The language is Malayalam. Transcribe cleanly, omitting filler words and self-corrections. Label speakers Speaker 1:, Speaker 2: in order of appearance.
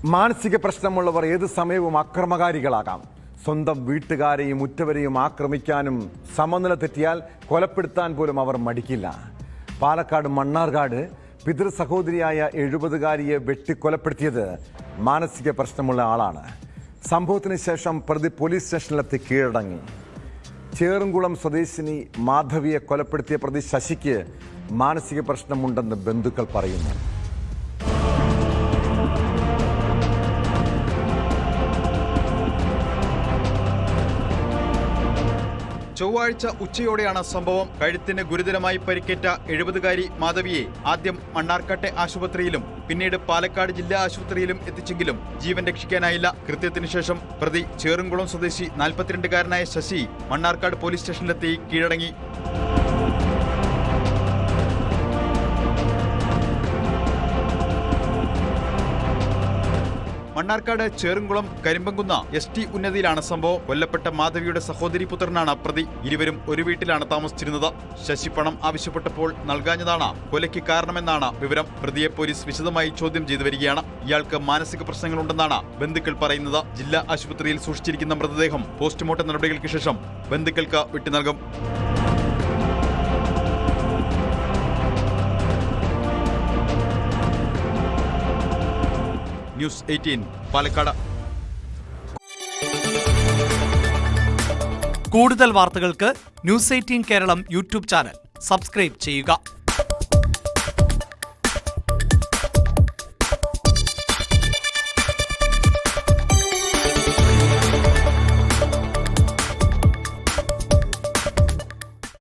Speaker 1: മാനസിക പ്രശ്നമുള്ളവർ ഏത് സമയവും അക്രമകാരികളാകാം. സ്വന്തം വീട്ടുകാരെയും ഉറ്റവരെയും ആക്രമിക്കാനും സമനില തെറ്റിയാൽ കൊലപ്പെടുത്താൻ പോലും അവർ മടിക്കില്ല. പാലക്കാട് മണ്ണാർക്കാട് പിതൃ സഹോദരിയായ 70-കാരിയെ വെട്ടിക്കൊലപ്പെടുത്തിയത് മാനസിക പ്രശ്നമുള്ള ആളാണ്. സംഭവത്തിന് ശേഷം പ്രതി പോലീസ് സ്റ്റേഷനിലെത്തി കീഴടങ്ങി. ചേറുംകുളം സ്വദേശിനി മാധവിയെ കൊലപ്പെടുത്തിയ പ്രതി ശശിക്ക് മാനസിക പ്രശ്നമുണ്ടെന്ന് ബന്ധുക്കൾ പറയുന്നു.
Speaker 2: ചൊവ്വാഴ്ച ഉച്ചയോടെയാണ് സംഭവം. കഴുത്തിന് ഗുരുതരമായി പരിക്കേറ്റ 70-കാരി മാധവിയെ ആദ്യം മണ്ണാർക്കാട്ടെ ആശുപത്രിയിലും പിന്നീട് പാലക്കാട് ജില്ലാ ആശുപത്രിയിലും എത്തിച്ചെങ്കിലും ജീവൻ രക്ഷിക്കാനായില്ല. കൃത്യത്തിന് ശേഷം പ്രതി ചേറുംകുളം സ്വദേശി 42-കാരനായ ശശി മണ്ണാർക്കാട് പോലീസ് സ്റ്റേഷനിലെത്തി കീഴടങ്ങി. മണ്ണാർക്കാട് ചേറുംകുളം കരിമ്പങ്കുന്ന ST ഉന്നതിയിലാണ് സംഭവം. കൊല്ലപ്പെട്ട മാധവിയുടെ സഹോദരി പുത്രനാണ് പ്രതി. ഇരുവരും ഒരു വീട്ടിലാണ് താമസിച്ചിരുന്നത്. ശശി പണം ആവശ്യപ്പെട്ടപ്പോൾ നൽകാഞ്ഞതാണ് കൊലയ്ക്ക് കാരണമെന്നാണ് വിവരം. പ്രതിയെ പോലീസ് വിശദമായി ചോദ്യം ചെയ്തു വരികയാണ്. ഇയാൾക്ക് മാനസിക പ്രശ്നങ്ങളുണ്ടെന്നാണ് ബന്ധുക്കൾ പറയുന്നത്. ജില്ലാ ആശുപത്രിയിൽ സൂക്ഷിച്ചിരിക്കുന്ന മൃതദേഹം പോസ്റ്റ്മോർട്ടം നടപടികൾക്ക് ശേഷം ബന്ധുക്കൾക്ക് വിട്ടു നൽകും. ന്യൂസ് 18 പാലക്കാട്.
Speaker 3: കൂടുതൽ വാർത്തകൾക്ക് news 18 Keralam YouTube channel subscribe ചെയ്യുക.